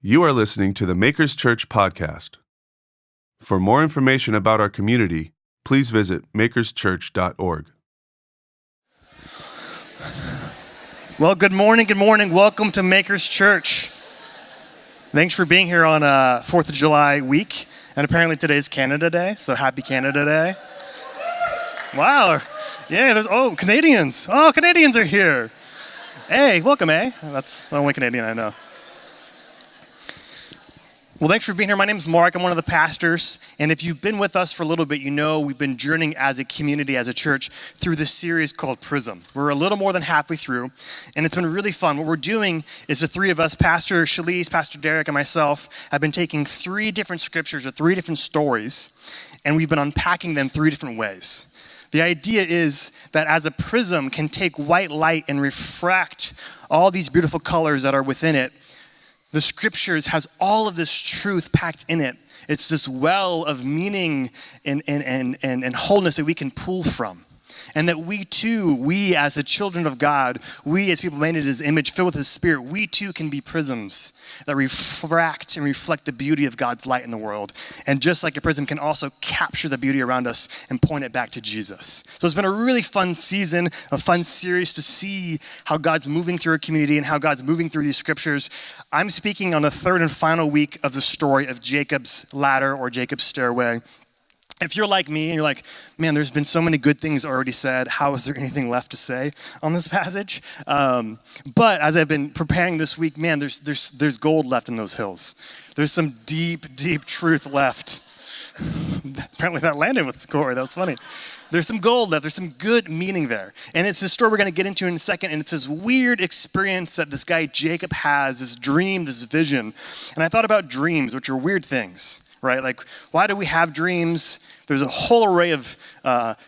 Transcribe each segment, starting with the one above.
You are listening to the Makers Church podcast. For more information about our community, please visit makerschurch.org. Well, good morning. Welcome to Makers Church. Thanks for being here on 4th of July week. And apparently today's Canada Day, so happy Canada Day. Wow. Yeah, Canadians. Oh, Canadians are here. Hey, welcome, eh? That's the only Canadian I know. Well, thanks for being here. My name's Mark. I'm one of the pastors. And if you've been with us for a little bit, you know we've been journeying as a community, as a church, through this series called Prism. We're a little more than halfway through, and it's been really fun. What we're doing is the three of us, Pastor Shalise, Pastor Derek, and myself, have been taking three different scriptures or three different stories, and we've been unpacking them three different ways. The idea is that as a prism can take white light and refract all these beautiful colors that are within it, the scriptures has all of this truth packed in it. It's this well of meaning and wholeness that we can pull from. And that we too, we as the children of God, we as people made in His image, filled with His Spirit, we too can be prisms that refract and reflect the beauty of God's light in the world. And just like a prism can also capture the beauty around us and point it back to Jesus. So it's been a really fun season, a fun series to see how God's moving through our community and how God's moving through these scriptures. I'm speaking on the third and final week of the story of Jacob's ladder or Jacob's stairway. If you're like me and you're like, man, there's been so many good things already said, how is there anything left to say on this passage? But as I've been preparing this week, man, there's gold left in those hills. There's some deep, deep truth left. Apparently that landed with Corey, that was funny. There's some gold left, there's some good meaning there. And it's a story we're gonna get into in a second, and it's this weird experience that this guy Jacob has, this dream, this vision. And I thought about dreams, which are weird things, right? Like, why do we have dreams? There's a whole array of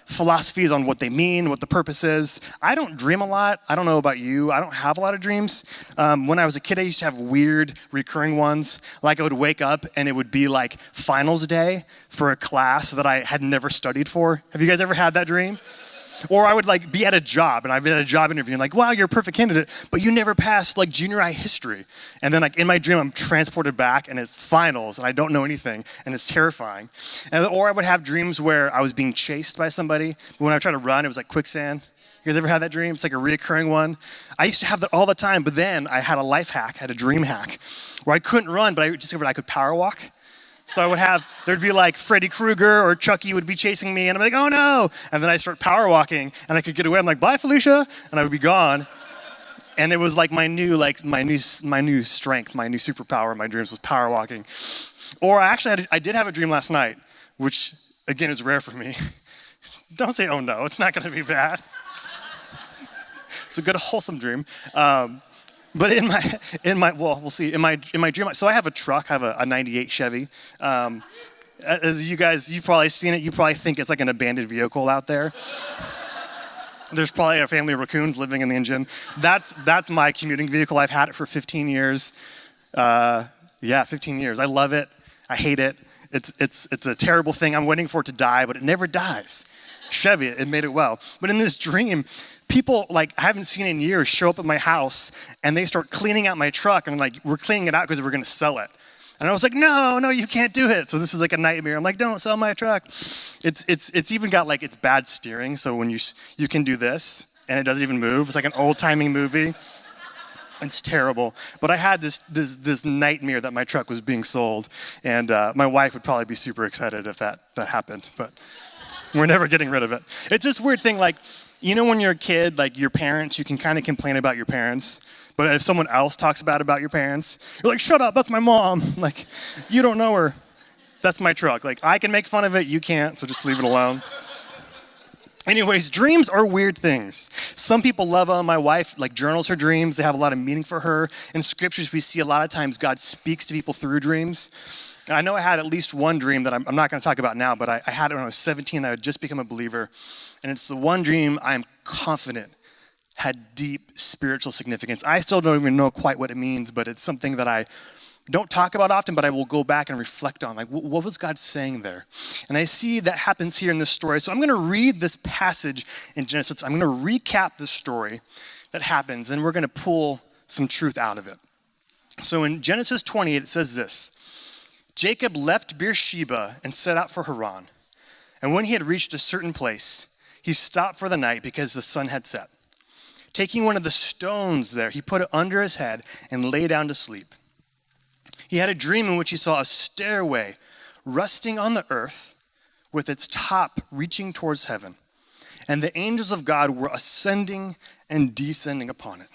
philosophies on what they mean, what the purpose is. I don't dream a lot. I don't know about you. I don't have a lot of dreams. When I was a kid, I used to have weird recurring ones. Like I would wake up and it would be like finals day for a class that I had never studied for. Have you guys ever had that dream? Or I would like be at a job and I'd be at a job interview and like, wow, you're a perfect candidate, but you never passed like junior high history. And then like in my dream, I'm transported back and it's finals and I don't know anything and it's terrifying. Or I would have dreams where I was being chased by somebody. But when I tried to run, it was like quicksand. You guys ever had that dream? It's like a reoccurring one. I used to have that all the time, but then I had a life hack, had a dream hack where I couldn't run, but I discovered I could power walk. So I would there'd be like Freddy Krueger or Chucky would be chasing me and I'm like, oh no. And then I start power walking and I could get away. I'm like, bye Felicia. And I would be gone. And it was like my new strength, my new superpower in my dreams was power walking. Or I did have a dream last night, which again is rare for me. Don't say, oh no, it's not gonna be bad. It's a good wholesome dream. But we'll see. In my dream, so I have a truck. I have a 98 Chevy. As you've probably seen it. You probably think it's like an abandoned vehicle out there. There's probably a family of raccoons living in the engine. That's my commuting vehicle. I've had it for 15 years. 15 years. I love it. I hate it. It's a terrible thing. I'm waiting for it to die, but it never dies. Chevy, it made it well. But in this dream, people like I haven't seen in years show up at my house and they start cleaning out my truck and like, we're cleaning it out because we're going to sell it. And I was like, no, you can't do it. So this is like a nightmare. I'm like, don't sell my truck. It's even got like, it's bad steering. So when you can do this and it doesn't even move. It's like an old timing movie. It's terrible. But I had this nightmare that my truck was being sold. And my wife would probably be super excited if that happened, but we're never getting rid of it. It's this weird thing like, you know when you're a kid, like your parents, you can kind of complain about your parents, but if someone else talks about your parents, you're like, shut up, that's my mom. Like, you don't know her. That's my truck. Like, I can make fun of it, you can't, so just leave it alone. Anyways, dreams are weird things. Some people love them. My wife like journals her dreams. They have a lot of meaning for her. In scriptures, we see a lot of times God speaks to people through dreams. I know I had at least one dream that I'm not going to talk about now, but I had it when I was 17. I had just become a believer. And it's the one dream I'm confident had deep spiritual significance. I still don't even know quite what it means, but it's something that I don't talk about often, but I will go back and reflect on. Like, what was God saying there? And I see that happens here in this story. So I'm going to read this passage in Genesis. I'm going to recap the story that happens, and we're going to pull some truth out of it. So in Genesis 28, it says this: Jacob left Beersheba and set out for Haran. And when he had reached a certain place, he stopped for the night because the sun had set. Taking one of the stones there, he put it under his head and lay down to sleep. He had a dream in which he saw a stairway resting on the earth with its top reaching towards heaven. And the angels of God were ascending and descending upon it.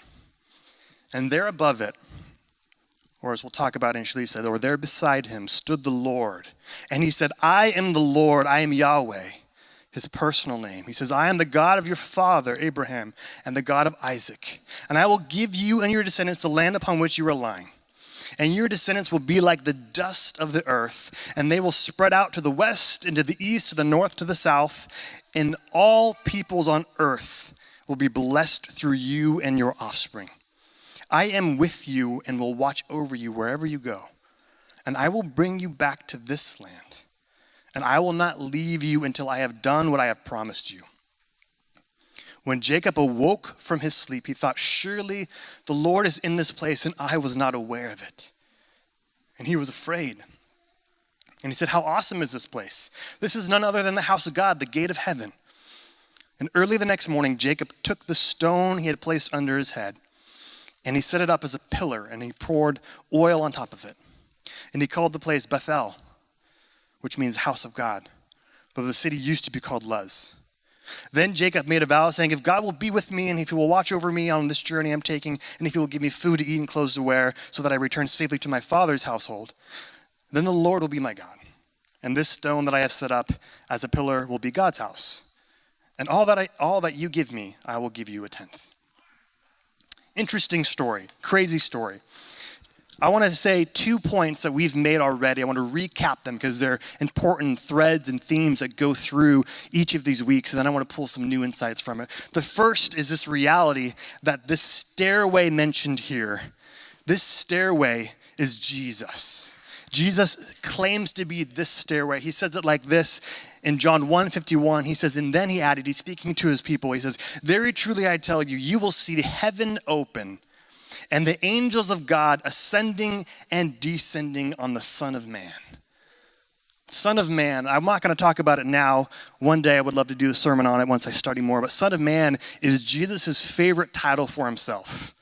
And there above it, or as we'll talk about in Shalisa, or there beside him stood the Lord. And he said, I am the Lord, I am Yahweh, his personal name. He says, I am the God of your father, Abraham, and the God of Isaac. And I will give you and your descendants the land upon which you are lying. And your descendants will be like the dust of the earth, and they will spread out to the west and to the east, to the north, to the south. And all peoples on earth will be blessed through you and your offspring. I am with you and will watch over you wherever you go. And I will bring you back to this land. And I will not leave you until I have done what I have promised you. When Jacob awoke from his sleep, he thought, surely the Lord is in this place and I was not aware of it. And he was afraid. And he said, how awesome is this place? This is none other than the house of God, the gate of heaven. And early the next morning, Jacob took the stone he had placed under his head, and he set it up as a pillar, and he poured oil on top of it. And he called the place Bethel, which means house of God, though the city used to be called Luz. Then Jacob made a vow, saying, if God will be with me, and if he will watch over me on this journey I'm taking, and if he will give me food to eat and clothes to wear, so that I return safely to my father's household, then the Lord will be my God. And this stone that I have set up as a pillar will be God's house. And all that you give me, I will give you a tenth. Interesting story, crazy story. I want to say 2 points that we've made already. I want to recap them because they're important threads and themes that go through each of these weeks. And then I want to pull some new insights from it. The first is this reality that this stairway mentioned here, this stairway is Jesus. Jesus claims to be this stairway. He says it like this in John 1:51. He says, and then he added, he's speaking to his people. He says, very truly I tell you, you will see heaven open and the angels of God ascending and descending on the Son of Man. Son of Man, I'm not going to talk about it now. One day I would love to do a sermon on it once I study more. But Son of Man is Jesus' favorite title for himself.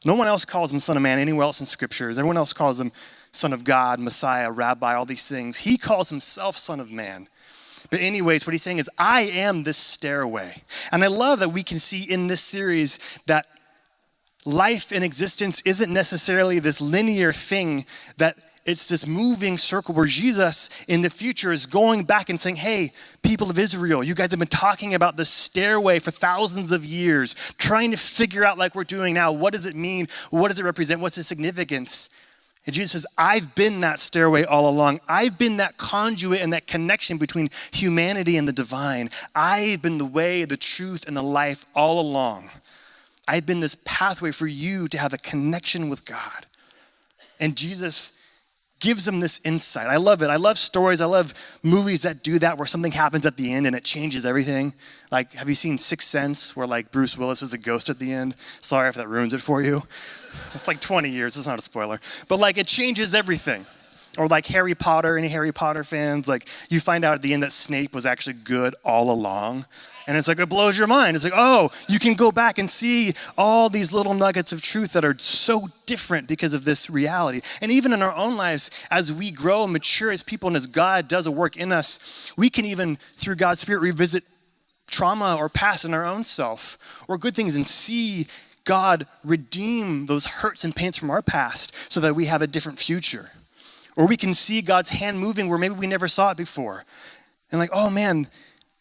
No one else calls him Son of Man anywhere else in scriptures. Everyone else calls him Son of God, Messiah, Rabbi, all these things. He calls himself Son of Man. But anyways, what he's saying is, I am this stairway. And I love that we can see in this series that life and existence isn't necessarily this linear thing, that it's this moving circle where Jesus in the future is going back and saying, hey, people of Israel, you guys have been talking about the stairway for thousands of years, trying to figure out like we're doing now, what does it mean? What does it represent? What's its significance? And Jesus says, I've been that stairway all along. I've been that conduit and that connection between humanity and the divine. I've been the way, the truth, and the life all along. I've been this pathway for you to have a connection with God. And Jesus gives them this insight. I love it. I love stories. I love movies that do that, where something happens at the end and it changes everything. Like, have you seen Sixth Sense, where like Bruce Willis is a ghost at the end? Sorry if that ruins it for you. It's like 20 years. It's not a spoiler. But like, it changes everything. Or like Harry Potter, any Harry Potter fans? Like, you find out at the end that Snape was actually good all along. And it's like, it blows your mind. It's like, oh, you can go back and see all these little nuggets of truth that are so different because of this reality. And even in our own lives, as we grow and mature as people and as God does a work in us, we can even, through God's Spirit, revisit trauma or past in our own self or good things and see God redeem those hurts and pains from our past so that we have a different future. Or we can see God's hand moving where maybe we never saw it before. And like, oh man,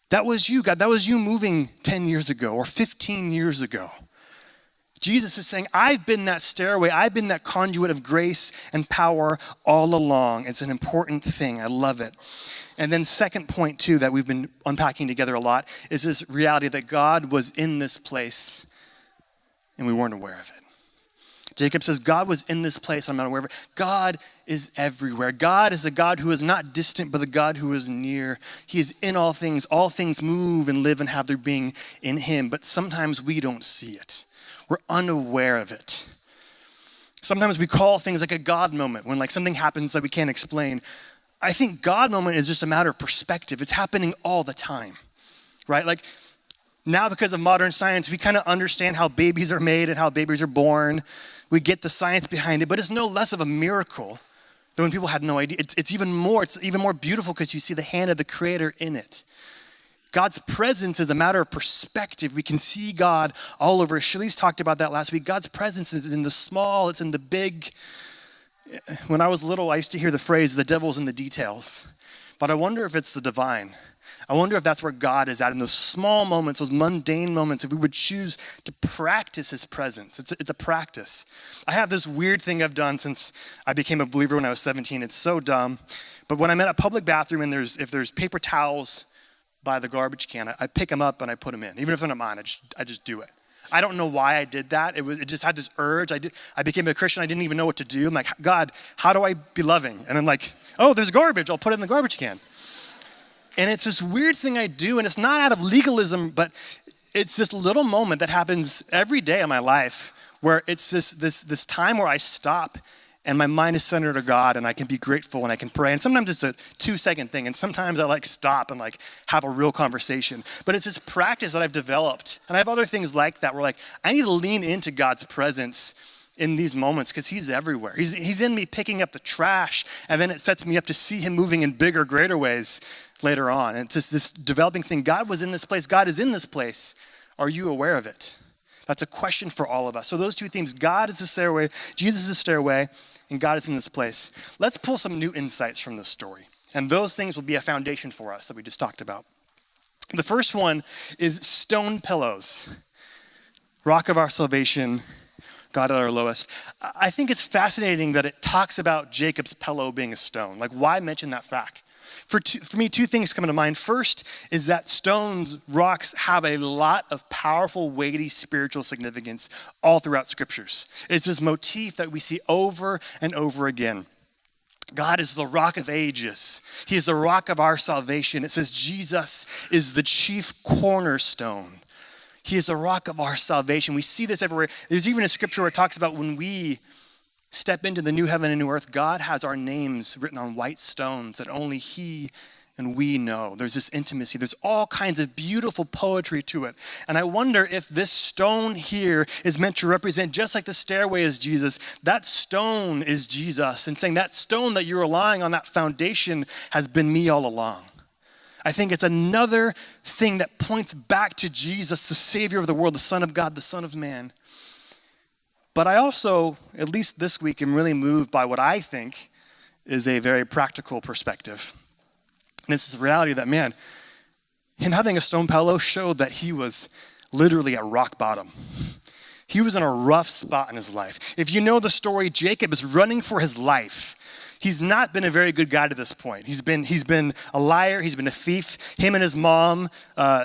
that was you, God. That was you moving 10 years ago or 15 years ago. Jesus is saying, I've been that stairway. I've been that conduit of grace and power all along. It's an important thing. I love it. And then second point too, that we've been unpacking together a lot, is this reality that God was in this place and we weren't aware of it. Jacob says, God was in this place, I'm not aware of it. God is everywhere. God is a God who is not distant, but a God who is near. He is in all things. All things move and live and have their being in him, but sometimes we don't see it. We're unaware of it. Sometimes we call things like a God moment when like something happens that we can't explain. I think God moment is just a matter of perspective. It's happening all the time, right? Like now because of modern science, we kind of understand how babies are made and how babies are born. We get the science behind it, but it's no less of a miracle than when people had no idea. It's even more beautiful because you see the hand of the Creator in it. God's presence is a matter of perspective. We can see God all over. Shalice talked about that last week. God's presence is in the small, it's in the big. When I was little, I used to hear the phrase, the devil's in the details. But I wonder if it's the divine. I wonder if that's where God is at in those small moments, those mundane moments, if we would choose to practice his presence. It's a practice. I have this weird thing I've done since I became a believer when I was 17. It's so dumb. But when I'm in a public bathroom and if there's paper towels by the garbage can, I pick them up and I put them in. Even if they're not mine, I just do it. I don't know why I did that. It just had this urge. I became a Christian. I didn't even know what to do. I'm like, God, how do I be loving? And I'm like, oh, there's garbage. I'll put it in the garbage can. And it's this weird thing I do, and it's not out of legalism, but it's this little moment that happens every day of my life where it's this time where I stop and my mind is centered to God and I can be grateful and I can pray. And sometimes it's a 2-second thing. And sometimes I stop and have a real conversation. But it's this practice that I've developed. And I have other things like that where I need to lean into God's presence in these moments because he's everywhere. He's in me picking up the trash, and then it sets me up to see him moving in bigger, greater ways later on. And it's just this developing thing. God was in this place. God is in this place. Are you aware of it? That's a question for all of us. So those two themes, God is the stairway, Jesus is the stairway, and God is in this place. Let's pull some new insights from this story. And those things will be a foundation for us that we just talked about. The first one is stone pillows. Rock of our salvation, God at our lowest. I think it's fascinating that it talks about Jacob's pillow being a stone. Why mention that fact? For me, two things come to mind. First is that stones, rocks, have a lot of powerful, weighty spiritual significance all throughout scriptures. It's this motif that we see over and over again. God is the rock of ages. He is the rock of our salvation. It says Jesus is the chief cornerstone. He is the rock of our salvation. We see this everywhere. There's even a scripture where it talks about when we step into the new heaven and new earth, God has our names written on white stones that only he and we know. There's this intimacy. There's all kinds of beautiful poetry to it. And I wonder if this stone here is meant to represent, just like the stairway is Jesus, that stone is Jesus, and saying that stone that you're relying on, that foundation, has been me all along. I think it's another thing that points back to Jesus, the Savior of the world, the Son of God, the Son of Man. But I also, at least this week, am really moved by what I think is a very practical perspective. And it's this reality that, man, him having a stone pillow showed that he was literally at rock bottom. He was in a rough spot in his life. If you know the story, Jacob is running for his life. He's not been a very good guy to this point. He's been a liar. He's been a thief. Him and his mom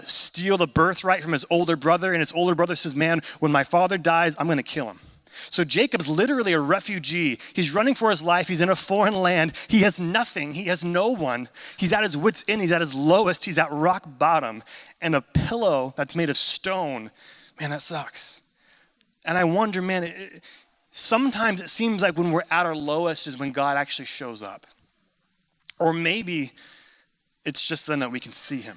steal the birthright from his older brother. And his older brother says, man, when my father dies, I'm going to kill him. So Jacob's literally a refugee. He's running for his life. He's in a foreign land. He has nothing. He has no one. He's at his wit's end. He's at his lowest. He's at rock bottom. And a pillow that's made of stone, man, that sucks. And I wonder, man, sometimes it seems like when we're at our lowest is when God actually shows up. Or maybe it's just then that we can see him.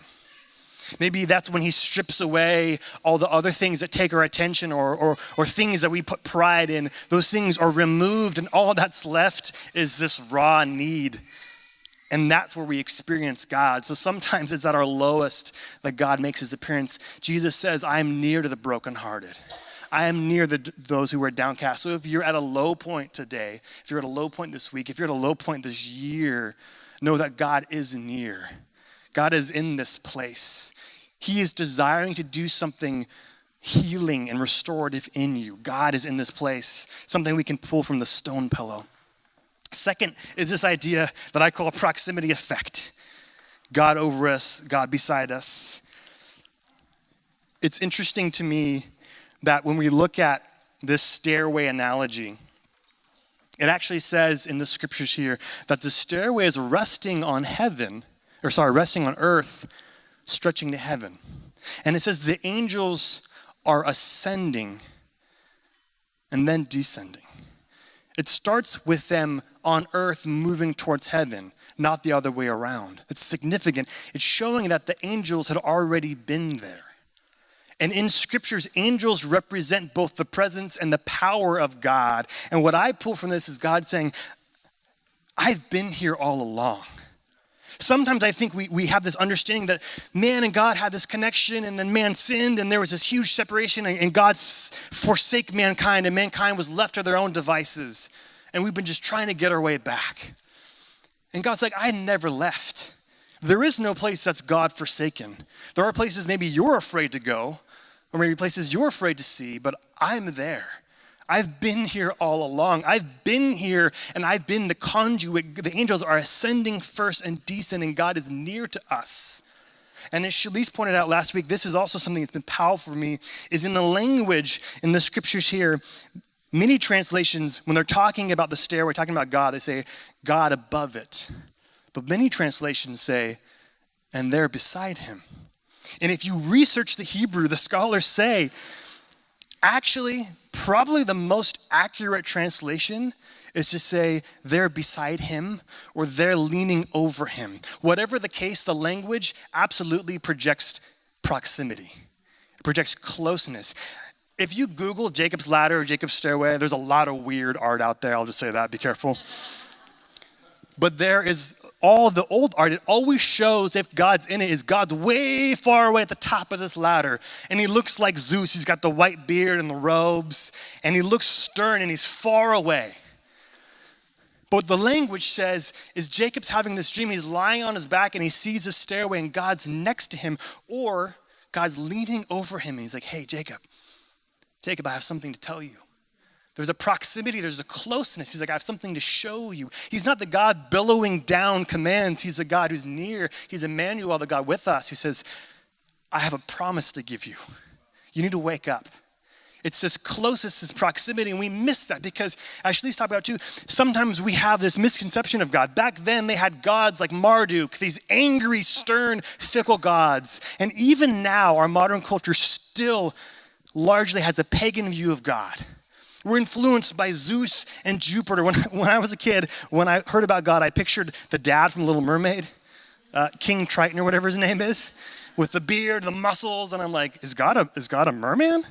Maybe that's when he strips away all the other things that take our attention or things that we put pride in. Those things are removed, and all that's left is this raw need. And that's where we experience God. So sometimes it's at our lowest that God makes his appearance. Jesus says, I am near to the brokenhearted. I am near those who are downcast. So if you're at a low point today, if you're at a low point this week, if you're at a low point this year, know that God is near. God is in this place. He is desiring to do something healing and restorative in you. God is in this place, something we can pull from the stone pillow. Second is this idea that I call proximity effect. God over us, God beside us. It's interesting to me that when we look at this stairway analogy, it actually says in the scriptures here that the stairway is resting on earth, stretching to heaven. And it says the angels are ascending and then descending. It starts with them on earth moving towards heaven, not the other way around. It's significant. It's showing that the angels had already been there. And in scriptures, angels represent both the presence and the power of God. And what I pull from this is God saying, I've been here all along. Sometimes I think we have this understanding that man and God had this connection, and then man sinned, and there was this huge separation, and God forsake mankind, and mankind was left to their own devices. And we've been just trying to get our way back. And God's like, I never left. There is no place that's God forsaken. There are places maybe you're afraid to go, or maybe places you're afraid to see, but I'm there. I've been here all along. I've been here, and I've been the conduit. The angels are ascending first and descending, and God is near to us. And as Shalise pointed out last week, this is also something that's been powerful for me, is in the language in the scriptures here. Many translations, when they're talking about the stairway, talking about God, they say, God above it. But many translations say, and there beside him. And if you research the Hebrew, the scholars say, actually, probably the most accurate translation is to say they're beside him or they're leaning over him. Whatever the case, the language absolutely projects proximity. It projects closeness. If you Google Jacob's ladder or Jacob's stairway, there's a lot of weird art out there. I'll just say that, be careful. But there is all the old art. It always shows if God's in it is God's way far away at the top of this ladder. And he looks like Zeus. He's got the white beard and the robes. And he looks stern and he's far away. But what the language says is Jacob's having this dream. He's lying on his back and he sees a stairway and God's next to him. Or God's leaning over him and he's like, hey, Jacob, I have something to tell you. There's a proximity, there's a closeness. He's like, I have something to show you. He's not the God billowing down commands. He's the God who's near. He's Emmanuel, the God with us, who says, I have a promise to give you. You need to wake up. It's this closeness, this proximity, and we miss that because, as Shalise talked about too, sometimes we have this misconception of God. Back then, they had gods like Marduk, these angry, stern, fickle gods. And even now, our modern culture still largely has a pagan view of God. We're influenced by Zeus and Jupiter. When I was a kid, when I heard about God, I pictured the dad from Little Mermaid, King Triton or whatever his name is, with the beard, the muscles, and I'm like, is God a merman?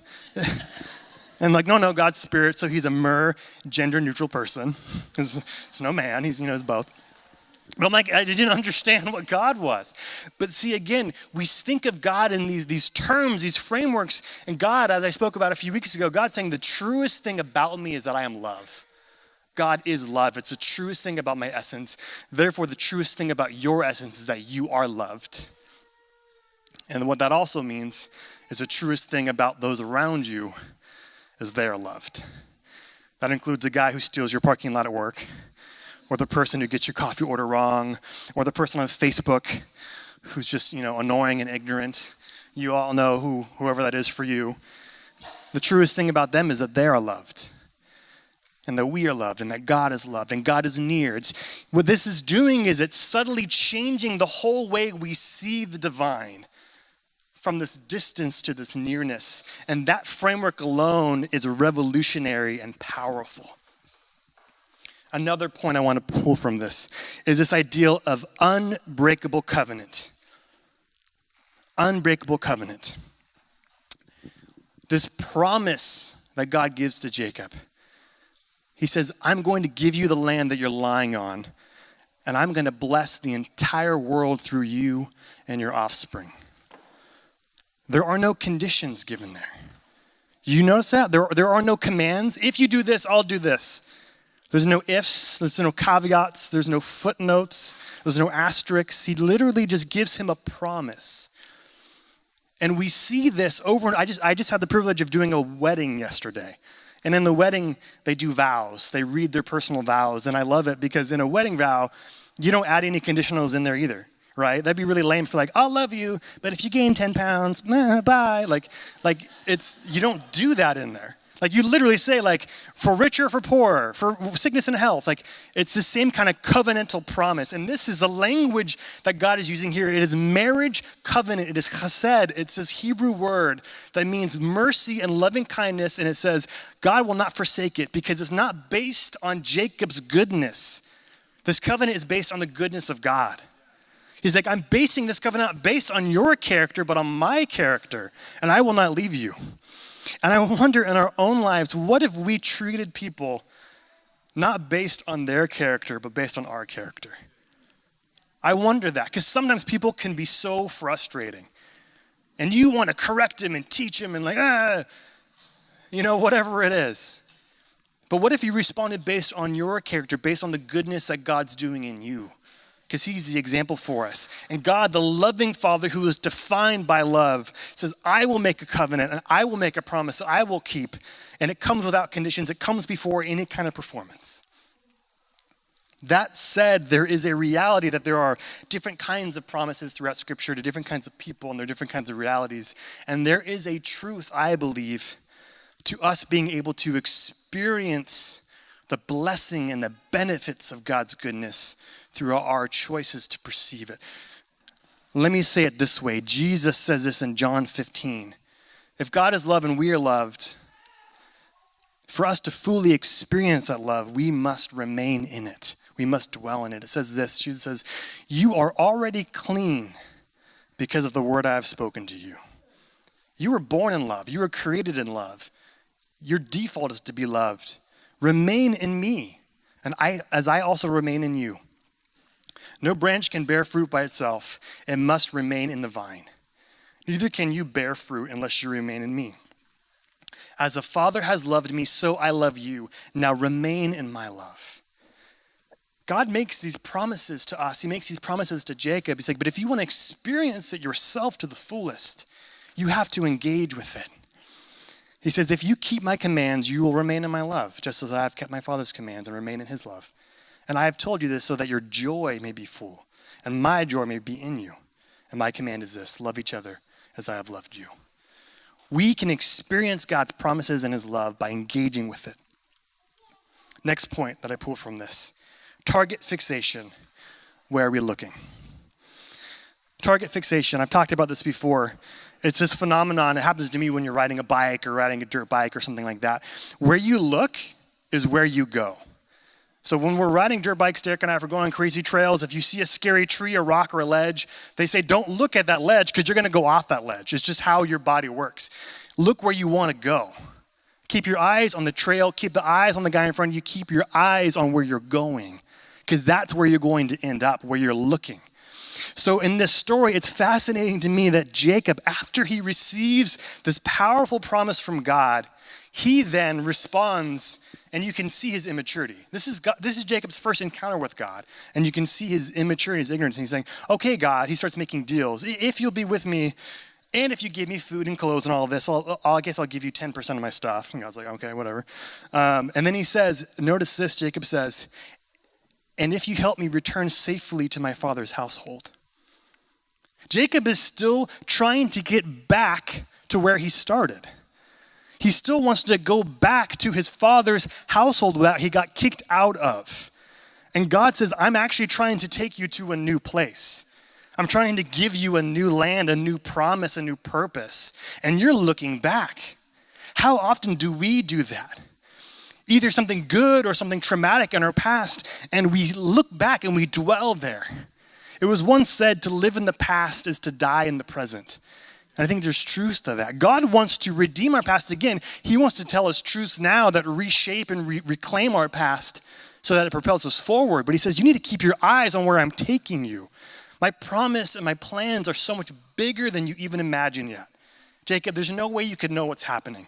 And like, no, God's spirit, so he's a gender-neutral person. He's no man, he's both. But I'm like, I didn't understand what God was. But see, again, we think of God in these terms, these frameworks. And God, as I spoke about a few weeks ago, God's saying the truest thing about me is that I am love. God is love. It's the truest thing about my essence. Therefore, the truest thing about your essence is that you are loved. And what that also means is the truest thing about those around you is they are loved. That includes the guy who steals your parking lot at work, or the person who gets your coffee order wrong, or the person on Facebook who's just, annoying and ignorant. You all know whoever that is for you. The truest thing about them is that they are loved, and that we are loved, and that God is loved, and God is near. What this is doing is it's subtly changing the whole way we see the divine, from this distance to this nearness. And that framework alone is revolutionary and powerful. Another point I want to pull from this is this idea of unbreakable covenant. Unbreakable covenant. This promise that God gives to Jacob. He says, I'm going to give you the land that you're lying on, and I'm going to bless the entire world through you and your offspring. There are no conditions given there. You notice that? There are no commands. If you do this, I'll do this. There's no ifs, there's no caveats, there's no footnotes, there's no asterisks. He literally just gives him a promise. And we see this over, and I just had the privilege of doing a wedding yesterday. And in the wedding, they do vows. They read their personal vows, and I love it because in a wedding vow, you don't add any conditionals in there either, right? That'd be really lame for I'll love you, but if you gain 10 pounds, bye. You don't do that in there. Like you literally say like, for richer, for poorer, for sickness and health. Like it's the same kind of covenantal promise. And this is the language that God is using here. It is marriage covenant. It is chesed. It's this Hebrew word that means mercy and loving kindness. And it says, God will not forsake it because it's not based on Jacob's goodness. This covenant is based on the goodness of God. He's like, I'm basing this covenant not based on your character, but on my character. And I will not leave you. And I wonder in our own lives, what if we treated people not based on their character, but based on our character? I wonder that, because sometimes people can be so frustrating. And you want to correct them and teach them and whatever it is. But what if you responded based on your character, based on the goodness that God's doing in you? Because he's the example for us. And God, the loving Father who is defined by love, says, I will make a covenant and I will make a promise that I will keep. And it comes without conditions. It comes before any kind of performance. That said, there is a reality that there are different kinds of promises throughout Scripture to different kinds of people, and there are different kinds of realities. And there is a truth, I believe, to us being able to experience the blessing and the benefits of God's goodness through our choices to perceive it. Let me say it this way. Jesus says this in John 15. If God is love and we are loved, for us to fully experience that love, we must remain in it. We must dwell in it. It says this. Jesus says, you are already clean because of the word I have spoken to you. You were born in love. You were created in love. Your default is to be loved. Remain in me, and as I also remain in you. No branch can bear fruit by itself. It must remain in the vine. Neither can you bear fruit unless you remain in me. As the Father has loved me, so I love you. Now remain in my love. God makes these promises to us. He makes these promises to Jacob. He's like, but if you want to experience it yourself to the fullest, you have to engage with it. He says, if you keep my commands, you will remain in my love, just as I have kept my Father's commands and remain in his love. And I have told you this so that your joy may be full, and my joy may be in you. And my command is this, love each other as I have loved you. We can experience God's promises and his love by engaging with it. Next point that I pulled from this, target fixation. Where are we looking? Target fixation, I've talked about this before. It's this phenomenon, it happens to me when you're riding a bike or riding a dirt bike or something like that. Where you look is where you go. So when we're riding dirt bikes, Derek and I, if we're going on crazy trails, if you see a scary tree, a rock, or a ledge, they say don't look at that ledge because you're going to go off that ledge. It's just how your body works. Look where you want to go. Keep your eyes on the trail. Keep the eyes on the guy in front of you. Keep your eyes on where you're going because that's where you're going to end up, where you're looking. So in this story, it's fascinating to me that Jacob, after he receives this powerful promise from God, he then responds, and you can see his immaturity. This is Jacob's first encounter with God, and you can see his immaturity, his ignorance. And he's saying, okay, God, he starts making deals. If you'll be with me, and if you give me food and clothes and all of this, I guess I'll give you 10% of my stuff. And God's like, okay, whatever. And then he says, notice this, Jacob says, and if you help me return safely to my father's household. Jacob is still trying to get back to where he started. He still wants to go back to his father's household that he got kicked out of. And God says, I'm actually trying to take you to a new place. I'm trying to give you a new land, a new promise, a new purpose. And you're looking back. How often do we do that? Either something good or something traumatic in our past, and we look back and we dwell there. It was once said to live in the past is to die in the present. And I think there's truth to that. God wants to redeem our past again. He wants to tell us truths now that reshape and reclaim our past so that it propels us forward. But he says, you need to keep your eyes on where I'm taking you. My promise and my plans are so much bigger than you even imagine yet. Jacob, there's no way you could know what's happening.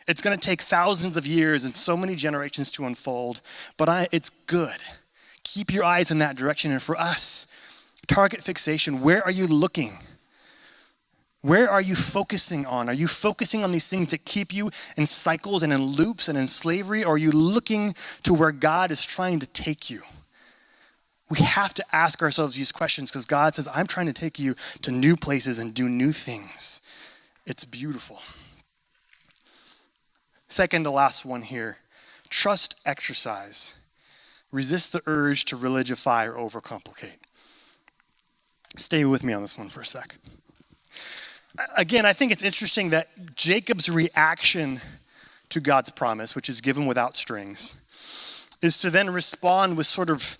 It's going to take thousands of years and so many generations to unfold, but it's good. Keep your eyes in that direction. And for us, target fixation, where are you looking? Where are you focusing on? Are you focusing on these things that keep you in cycles and in loops and in slavery? Or are you looking to where God is trying to take you? We have to ask ourselves these questions because God says, I'm trying to take you to new places and do new things. It's beautiful. Second to last one here. Trust exercise. Resist the urge to religify or overcomplicate. Stay with me on this one for a sec. Again, I think it's interesting that Jacob's reaction to God's promise, which is given without strings, is to then respond with sort of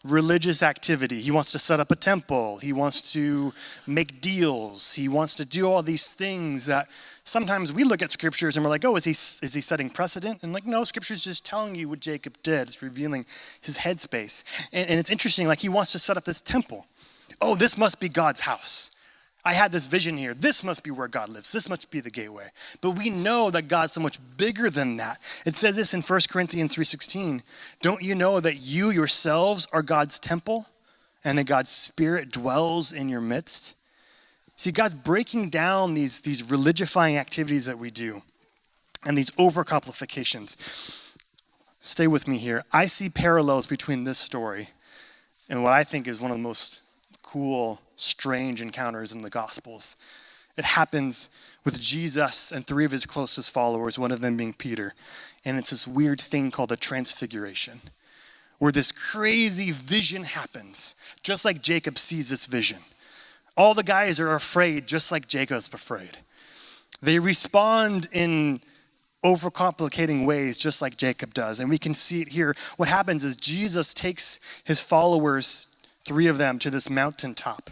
religious activity. He wants to set up a temple. He wants to make deals. He wants to do all these things that sometimes we look at scriptures and we're like, oh, is he setting precedent? And like, no, scripture's just telling you what Jacob did. It's revealing his headspace. And it's interesting, like he wants to set up this temple. Oh, this must be God's house. I had this vision here. This must be where God lives. This must be the gateway. But we know that God's so much bigger than that. It says this in 1 Corinthians 3:16. Don't you know that you yourselves are God's temple and that God's Spirit dwells in your midst? See, God's breaking down these religifying activities that we do and these overcomplications. Stay with me here. I see parallels between this story and what I think is one of the most cool, strange encounters in the Gospels. It happens with Jesus and three of his closest followers, one of them being Peter. And it's this weird thing called the Transfiguration, where this crazy vision happens, just like Jacob sees this vision. All the guys are afraid, just like Jacob's afraid. They respond in overcomplicating ways, just like Jacob does. And we can see it here. What happens is Jesus takes his followers, three of them, to this mountaintop.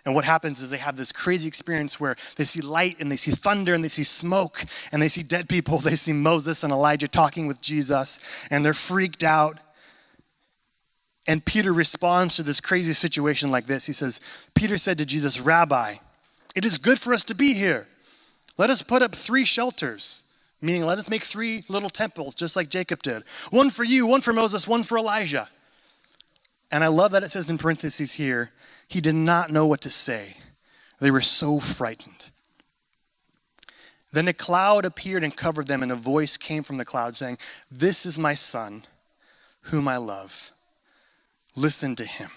And what happens is they have this crazy experience where they see light and they see thunder and they see smoke and they see dead people. They see Moses and Elijah talking with Jesus and they're freaked out. And Peter responds to this crazy situation like this. He says, Peter said to Jesus, Rabbi, it is good for us to be here. Let us put up 3 shelters, meaning let us make 3 little temples just like Jacob did. One for you, one for Moses, one for Elijah. And I love that it says in parentheses here, he did not know what to say. They were so frightened. Then a cloud appeared and covered them, and a voice came from the cloud saying, this is my son, whom I love. Listen to him.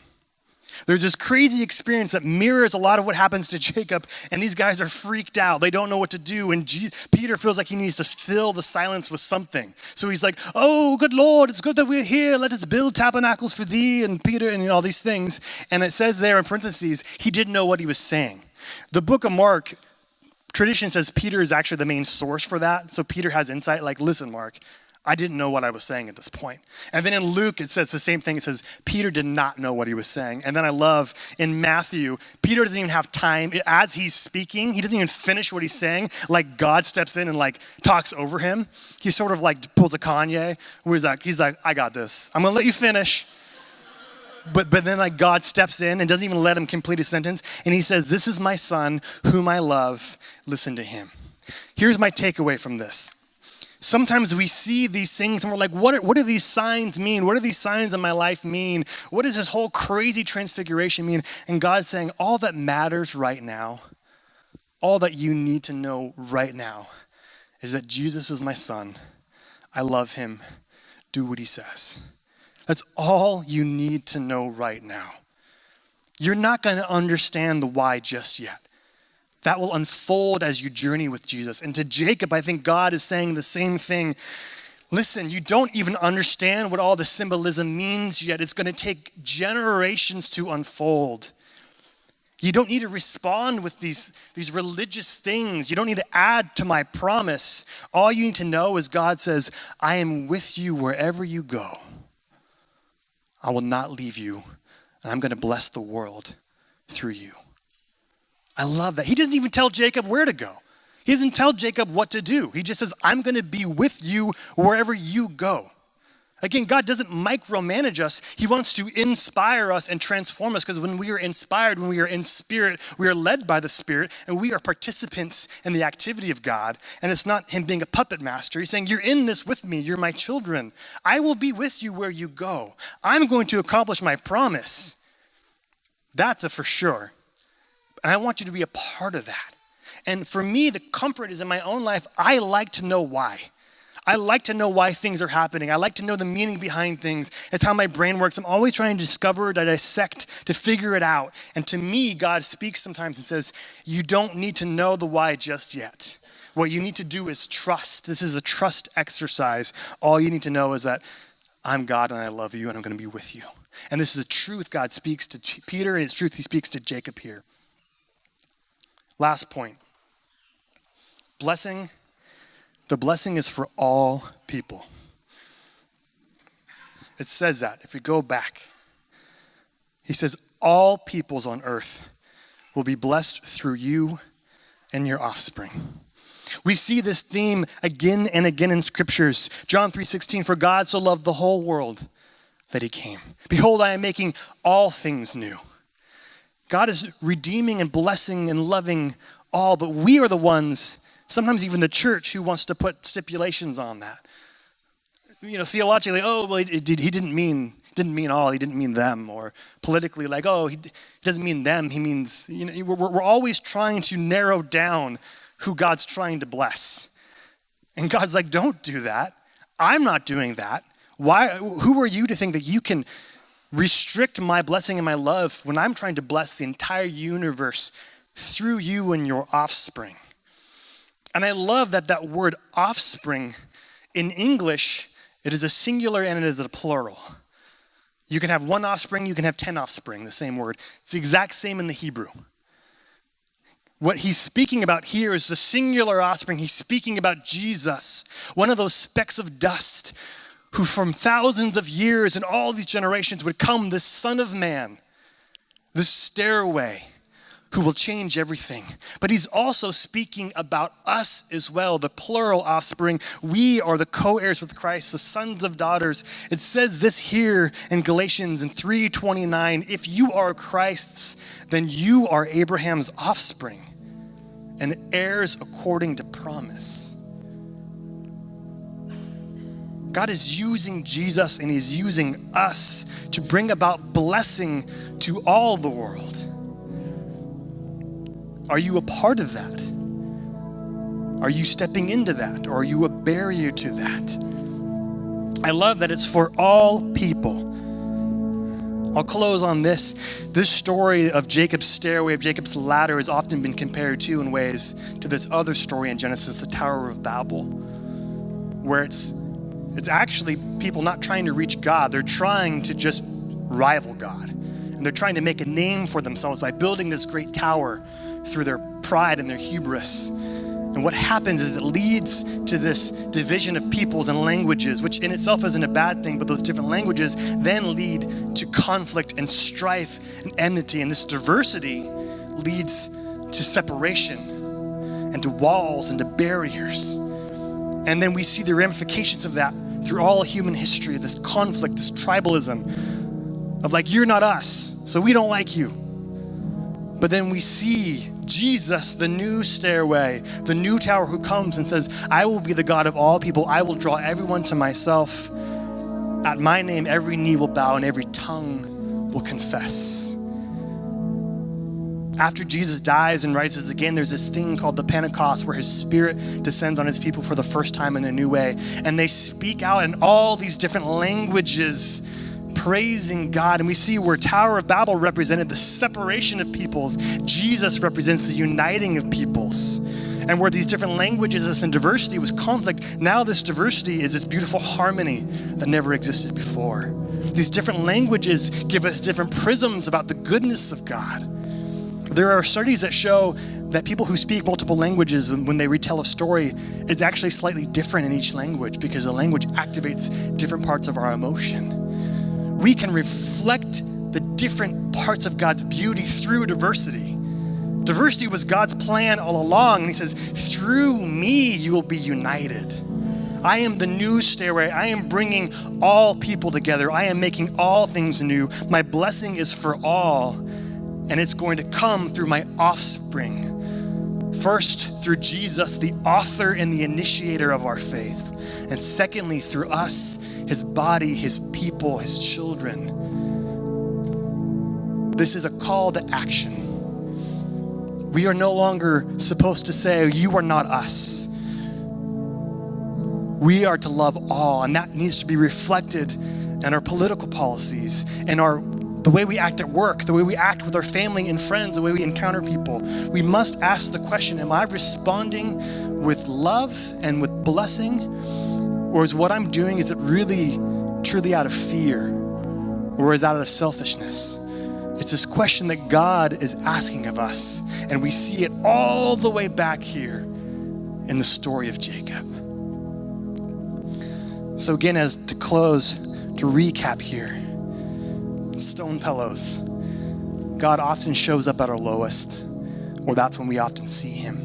There's this crazy experience that mirrors a lot of what happens to Jacob, and these guys are freaked out. They don't know what to do, and Peter feels like he needs to fill the silence with something. So he's like, oh, good Lord, it's good that we're here. Let us build tabernacles for thee, and Peter, and all these things. And it says there in parentheses, he didn't know what he was saying. The book of Mark, tradition says Peter is actually the main source for that. So Peter has insight like, listen, Mark, I didn't know what I was saying at this point. And then in Luke, it says the same thing. It says, Peter did not know what he was saying. And then I love in Matthew, Peter doesn't even have time. As he's speaking, he doesn't even finish what he's saying. Like God steps in and like talks over him. He sort of like pulls a Kanye, where he's like, I got this. I'm gonna let you finish. But then like God steps in and doesn't even let him complete his sentence. And he says, this is my son whom I love. Listen to him. Here's my takeaway from this. Sometimes we see these things and we're like, what do these signs mean? What do these signs in my life mean? What does this whole crazy transfiguration mean? And God's saying, all that matters right now, all that you need to know right now is that Jesus is my son. I love him. Do what he says. That's all you need to know right now. You're not going to understand the why just yet. That will unfold as you journey with Jesus. And to Jacob, I think God is saying the same thing. Listen, you don't even understand what all the symbolism means yet. It's going to take generations to unfold. You don't need to respond with these religious things. You don't need to add to my promise. All you need to know is God says, I am with you wherever you go. I will not leave you, and I'm going to bless the world through you. I love that. He doesn't even tell Jacob where to go. He doesn't tell Jacob what to do. He just says, I'm going to be with you wherever you go. Again, God doesn't micromanage us. He wants to inspire us and transform us because when we are inspired, when we are in spirit, we are led by the Spirit and we are participants in the activity of God. And it's not him being a puppet master. He's saying, you're in this with me. You're my children. I will be with you where you go. I'm going to accomplish my promise. That's a for sure. And I want you to be a part of that. And for me, the comfort is in my own life, I like to know why. I like to know why things are happening. I like to know the meaning behind things. It's how my brain works. I'm always trying to discover, to dissect, to figure it out. And to me, God speaks sometimes and says, you don't need to know the why just yet. What you need to do is trust. This is a trust exercise. All you need to know is that I'm God and I love you and I'm going to be with you. And this is a truth God speaks to Peter, and it's truth he speaks to Jacob here. Last point. Blessing. The blessing is for all people. It says that. If we go back, he says, all peoples on earth will be blessed through you and your offspring. We see this theme again and again in scriptures. John 3:16, for God so loved the whole world that he came. Behold, I am making all things new. God is redeeming and blessing and loving all, but we are the ones, sometimes even the church, who wants to put stipulations on that. Theologically, he didn't mean all, he didn't mean them. Or politically, he doesn't mean them, he means, we're always trying to narrow down who God's trying to bless. And God's like, don't do that. I'm not doing that. Who are you to think that you can restrict my blessing and my love when I'm trying to bless the entire universe through you and your offspring? And I love that word offspring in English, it is a singular and it is a plural. You can have one offspring, you can have 10 offspring, the same word. It's the exact same in the Hebrew. What he's speaking about here is the singular offspring. He's speaking about Jesus, one of those specks of dust who from thousands of years and all these generations would come, this Son of Man, this stairway, who will change everything. But he's also speaking about us as well, the plural offspring. We are the co-heirs with Christ, the sons of daughters. It says this here in Galatians in 3:29, if you are Christ's, then you are Abraham's offspring and heirs according to promise. God is using Jesus and he's using us to bring about blessing to all the world. Are you a part of that? Are you stepping into that? Or are you a barrier to that? I love that it's for all people. I'll close on this. This story of Jacob's stairway, of Jacob's ladder, has often been compared to in ways to this other story in Genesis, the Tower of Babel, where it's actually people not trying to reach God. They're trying to just rival God. And they're trying to make a name for themselves by building this great tower through their pride and their hubris. And what happens is it leads to this division of peoples and languages, which in itself isn't a bad thing, but those different languages then lead to conflict and strife and enmity. And this diversity leads to separation and to walls and to barriers. And then we see the ramifications of that through all human history, this conflict, this tribalism of you're not us, so we don't like you. But then we see Jesus, the new stairway, the new tower, who comes and says, I will be the God of all people. I will draw everyone to myself. At my name, every knee will bow and every tongue will confess. After Jesus dies and rises again, there's this thing called the Pentecost where his Spirit descends on his people for the first time in a new way. And they speak out in all these different languages, praising God. And we see where Tower of Babel represented the separation of peoples, Jesus represents the uniting of peoples. And where these different languages and diversity was conflict, now this diversity is this beautiful harmony that never existed before. These different languages give us different prisms about the goodness of God. There are studies that show that people who speak multiple languages, when they retell a story, it's actually slightly different in each language because the language activates different parts of our emotion. We can reflect the different parts of God's beauty through diversity. Diversity was God's plan all along. And he says, through me, you will be united. I am the new stairway. I am bringing all people together. I am making all things new. My blessing is for all, and it's going to come through my offspring. First, through Jesus, the author and the initiator of our faith. And secondly, through us, his body, his people, his children. This is a call to action. We are no longer supposed to say, you are not us. We are to love all, and that needs to be reflected in our political policies, and the way we act at work, the way we act with our family and friends, the way we encounter people. We must ask the question, am I responding with love and with blessing? Or is what I'm doing, is it really truly out of fear? Or is it out of selfishness? It's this question that God is asking of us. And we see it all the way back here in the story of Jacob. So again, as to close, to recap here, stone pillows. God often shows up at our lowest, or that's when we often see him.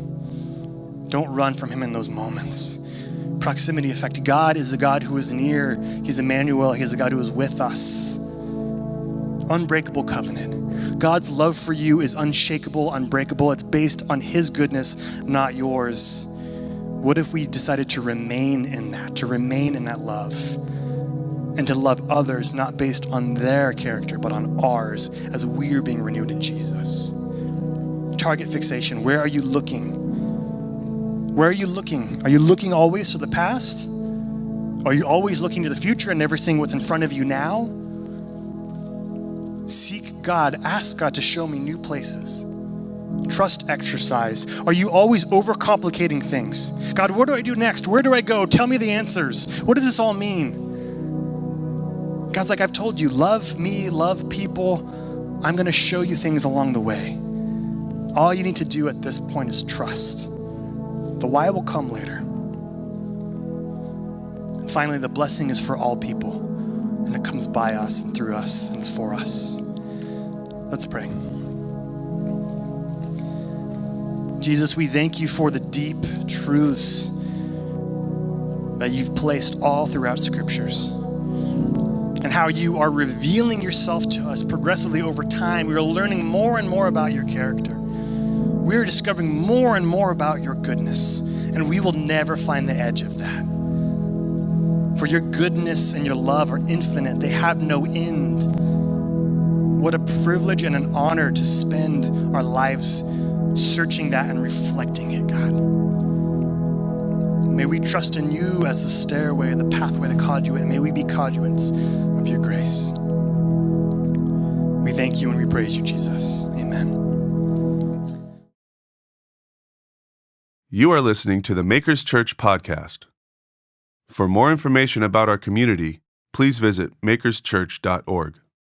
Don't run from him in those moments. Proximity effect. God is a God who is near. He's Emmanuel. He is a God who is with us. Unbreakable covenant. God's love for you is unshakable, unbreakable. It's based on his goodness, not yours. What if we decided to remain in that love, and to love others not based on their character, but on ours, as we are being renewed in Jesus? Target fixation. Where are you looking? Where are you looking? Are you looking always to the past? Are you always looking to the future and never seeing what's in front of you now? Seek God. Ask God to show me new places. Trust exercise. Are you always overcomplicating things? God, what do I do next? Where do I go? Tell me the answers. What does this all mean? God's like, I've told you, love me, love people. I'm going to show you things along the way. All you need to do at this point is trust. The why will come later. And finally, the blessing is for all people, and it comes by us and through us, and it's for us. Let's pray. Jesus, we thank you for the deep truths that you've placed all throughout scriptures, and how you are revealing yourself to us progressively over time. We are learning more and more about your character. We are discovering more and more about your goodness, and we will never find the edge of that. For your goodness and your love are infinite. They have no end. What a privilege and an honor to spend our lives searching that and reflecting it, God. May we trust in you as the stairway, the pathway, the conduit, and may we be conduits of your grace. We thank you and we praise you, Jesus. Amen. You are listening to the Makers Church podcast. For more information about our community, please visit makerschurch.org.